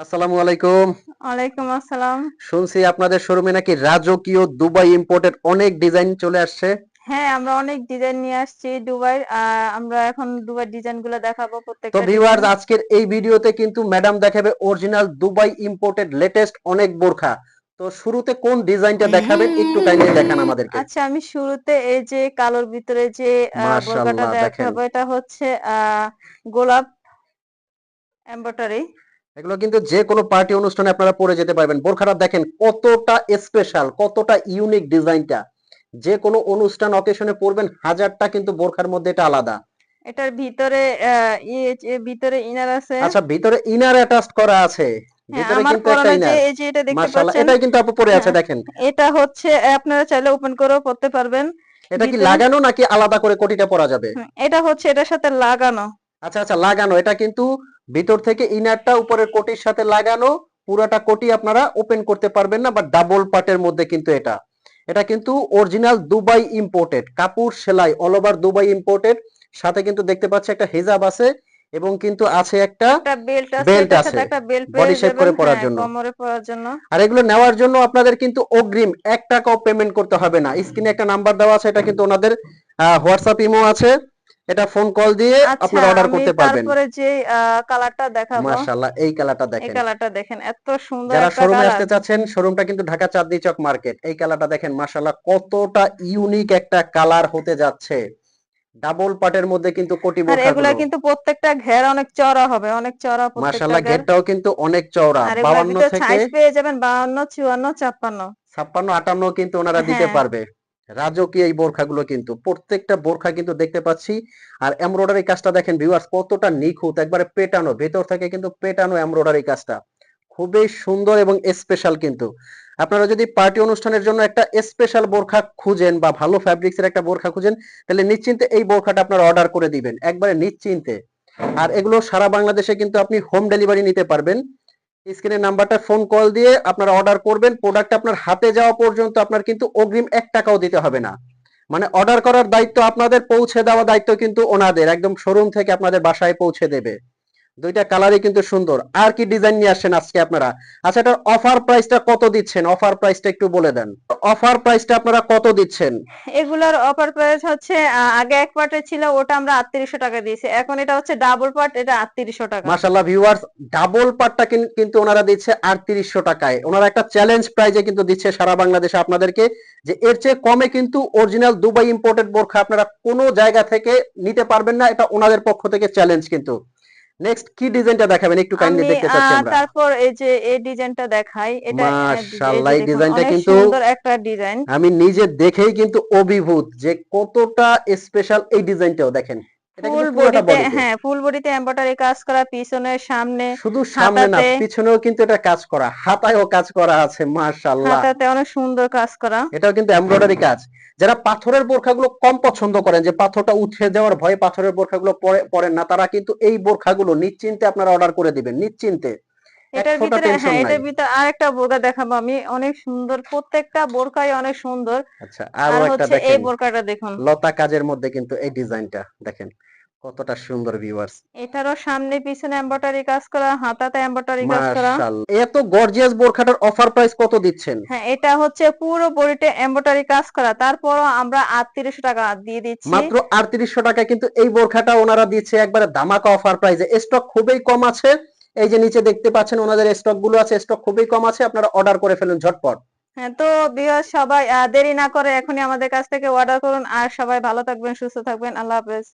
আসসালামু আলাইকুম। ওয়ালাইকুম আসসালাম। শুনছি আপনাদের শোরুমে নাকি রাজকীয় দুবাই ইম্পোর্টেড অনেক ডিজাইন চলে আসছে। হ্যাঁ, আমরা অনেক ডিজাইন নিয়ে আসছি দুবাইয়ের। আমরা এখন দুবাইয়ের ডিজাইনগুলো দেখাবো, তো প্রত্যেকটা ডিজাইন। ভিউয়ার্স, আজকের এই ভিডিওতে কিন্তু ম্যাডাম দেখাবে অরিজিনাল দুবাই ইম্পোর্টেড লেটেস্ট অনেক বোরখা। তো শুরুতে কোন ডিজাইনটা দেখাবেন একটু কাইন্ডলি দেখান আমাদেরকে। আচ্ছা, আমি শুরুতে এই যে কালোর ভিতরে যে বোরকাটা মাশাআল্লাহ, দেখেন দেখাবো, এটা হচ্ছে গোলাপ এমব্রয়ডারি। এগুলো কিন্তু যে কোনো পার্টি অনুষ্ঠানে আপনারা পরে যেতে পারবেন। বোরখাটা দেখেন কতটা স্পেশাল, কতটা ইউনিক ডিজাইনটা। যে কোনো অনুষ্ঠান অকেশনে পরবেন, হাজারটা কিন্তু বোরখার মধ্যে এটা আলাদা। এটার ভিতরে ভিতরে ইনার আছে। আচ্ছা, ভিতরে ইনার অ্যাটাচড করা আছে। হ্যাঁ, ভিতরে আমার কিন্তু একটা পরনে যে ইনার। এই যে এটা দেখতে মাশাআল্লাহ, পাচ্ছেন। এটাই কিন্তু আপু পরে আছে হ্যাঁ, দেখেন। এটা হচ্ছে আপনারা চাইলে ওপেন করেও পড়তে পারবেন। এটা কি ভিতরে লাগানো নাকি আলাদা করে কোটিটা পরা যাবে? এটা হচ্ছে এটার সাথে লাগানো। আচ্ছা আচ্ছা, লাগানো। এটা কিন্তু ভিতর থেকে ইনারটা উপরের কোটির সাথে লাগানো। পুরাটা কোটি আপনারা ওপেন করতে পারবেন না, বা ডাবল পার্টের মধ্যে কিন্তু এটা। এটা কিন্তু অরিজিনাল দুবাই ইম্পোর্টেড কাপড় সেলাই, অল ওভার দুবাই ইম্পোর্টেড। সাথে কিন্তু দেখতে পাচ্ছি একটা হিজাব আছে, এবং কিন্তু আছে একটা একটা বেল্ট আছে, বেল্ট এটার সাথে আছে একটা বেল্ট বডি পেয়ে শেপ যাবেন, করে পরার হ্যাঁ, জন্য। কোমরে পরার জন্য। আর এগুলো নেওয়ার জন্য আপনাদের কিন্তু অগ্রিম ১ টাকাও পেমেন্ট করতে হবে না। স্ক্রিনে একটা নাম্বার দেওয়া আছে, এটা কিন্তু ওনাদের হোয়াটসঅ্যাপ ইমো আছে। এটা ফোন কল দিয়ে আচ্ছা, আপনারা অর্ডার আমি করতে পারবেন। তারপরে যে কালারটা দেখাবো, মাশাআল্লাহ, এই কালারটা এই দেখেন। কালারটা দেখেন, এত সুন্দর যারা একটা শোরুমে কালার। আসতে চাচ্ছেন, শোরুমটা কিন্তু ঢাকা চাঁদনী চক মার্কেট। এই কালারটা দেখেন, মাশাআল্লাহ কতটা ইউনিক একটা কালার হতে যাচ্ছে। ডাবল পাটের মধ্যে কিন্তু কোটি আর এগুলা বোরখাগুলো। কিন্তু প্রত্যেকটা ঘের অনেক চওড়া হবে, অনেক চওড়া প্রত্যেকটা মাশাআল্লাহ, ঘের। গেটটাও কিন্তু অনেক চওড়া। আর এগুলার 52 ভিতরে থেকে সাইজ পেয়ে যাবেন 52, 54, 56। 56, 58 কিন্তু ওনারা দিতে হ্যাঁ, পারবে। রাজকীয় এই বোরখাগুলো কিন্তু প্রত্যেকটা বোরখা কিন্তু দেখতে পাচ্ছি। আর এমব্রয়ডারি কাজটা দেখেন ভিউয়ার্স, কতটা নিখুঁত, একবারে পেটানো, ভেতর থেকে কিন্তু পেটানো এমব্রয়ডারি কাজটা। খুবই সুন্দর এবং স্পেশাল কিন্তু। আপনারা যদি পার্টি অনুষ্ঠানের জন্য একটা স্পেশাল বোরখা খুঁজেন, বা ভালো ফ্যাব্রিক্সের একটা বোরখা খুঁজেন, তাহলে নিশ্চিন্তে এই বোরখাটা আপনারা অর্ডার করে দিবেন, একবারে নিশ্চিন্তে। আর এগুলো সারা বাংলাদেশে কিন্তু আপনি হোম ডেলিভারি নিতে পারবেন। স্ক্রিনের নাম্বারটা ফোন কল দিয়ে আপনারা অর্ডার করবেন। প্রোডাক্ট আপনার হাতে যাওয়া পর্যন্ত আপনার কিন্তু অগ্রিম ১ টাকাও দিতে হবে না। মানে অর্ডার করার দায়িত্ব আপনাদের, পৌঁছে দেওয়া দায়িত্ব কিন্তু ওনাদের। একদম শোরুম থেকে আপনাদের বাসায় পৌঁছে দেবে। দুইটা কালারই কিন্তু সুন্দর। আর কি ডিজাইন নিয়ে আসছেন আজকে আপনারা? আচ্ছা, এটার অফার প্রাইসটা কত দিচ্ছেন? অফার প্রাইসটা একটু বলে দেন। অফার প্রাইসটা আপনারা কত দিচ্ছেন? এগুলার অফার প্রাইস হচ্ছে আগে এক পার্টে ছিল, ওটা আমরা 3800 টাকা দিয়েছি। এখন এটা হচ্ছে ডাবল পার্ট, এটা 3800 টাকা। মাশাআল্লাহ ভিউয়ার্স, ডাবল পাটটা কিন্তু ওনারা দিচ্ছে ৩৮০০ টাকায়। ওনারা একটা চ্যালেঞ্জ প্রাইজে কিন্তু দিচ্ছে সারা বাংলাদেশে আপনাদেরকে, যে এর চেয়ে কমে কিন্তু অরিজিনাল দুবাই ইম্পোর্টেড বোরখা আপনারা কোনো জায়গা থেকে নিতে পারবেন না। এটা ওনাদের পক্ষ থেকে চ্যালেঞ্জ কিন্তু। নেক্সট কি ডিজাইনটা দেখাবেন একটু কাইন্ডলি আমি দেখতে চাচ্ছি আমরা। তারপর এই যে এই ডিজাইনটা দেখাই, এটা এই মাশাআল্লাহ, যে এই দেখুন, ডিজাইনটা অনেক কিন্তু সুন্দর একটা ডিজাইন। আমি নিজে দেখেই কিন্তু অভিভূত, যে কতটা স্পেশাল এই ডিজাইনটাও দেখেন। এটা ফুল কিন্তু পুরোটা বডিতে, বডিতে। হ্যাঁ, ফুল বডিতে এমব্রয়ডারি কাজ করা, পিছনে সামনে শুধু সামনে না, হাতাতে, পিছনেও কিন্তু এটা কাজ করা, হাতায়ও কাজ করা আছে। মাশাআল্লাহ, হাতাতে অনেক সুন্দর কাজ করা। এটাও কিন্তু এমব্রয়ডারি কাজ। যারা পাথরের বোরখাগুলো কম পছন্দ করেন, যে পাথরটা উঠে যাওয়ার ভয়ে পাথরের বোরখাগুলো পরেন না, তারা কিন্তু এই বোরখাগুলো নিশ্চিন্তে আপনারা অর্ডার করে দিবেন, নিশ্চিন্তে। এক এটার ফোঁটা ভিতরে, টেনশন হ্যাঁ, নাই। এটার ভিতরে আরেকটা বোরকা দেখাবো আমি, অনেক সুন্দর, প্রত্যেকটা বোরকাই অনেক সুন্দর। আচ্ছা, আরো আর একটা হচ্ছে এই দেখেন। বোরকাটা দেখুন, লতা কাজের মধ্যে কিন্তু এই ডিজাইনটা দেখেন কতটা সুন্দর ভিউয়ার্স। এটারও সামনে পিছনে এমব্রয়ডারি কাজ করা, হাতাতে এমব্রয়ডারি কাজ করা। মাশাআল্লাহ, এত গর্জিয়াস বোরখাটার অফার প্রাইস কত দিচ্ছেন? হ্যাঁ, এটা হচ্ছে পুরো বডিতে এমব্রয়ডারি কাজ করা, তারপরও আমরা 3800 টাকা দিয়ে দিচ্ছি। মাত্র ৩৮০০ টাকা কিন্তু এই বোরখাটা ওনারা দিচ্ছে একবারে ধামাকা অফার প্রাইসে। স্টক খুবই কম আছে। এই যে নিচে দেখতে পাচ্ছেন ওনাদের স্টক গুলো আছে, স্টক খুবই কম আছে, আপনারা অর্ডার করে ফেলুন ঝটপট। হ্যাঁ, তো ভিউয়ার্স সবাই দেরি না করে এখনই আমাদের কাছ থেকে অর্ডার করুন। আর সবাই ভালো থাকবেন, সুস্থ থাকবেন। আল্লাহ হাফেজ।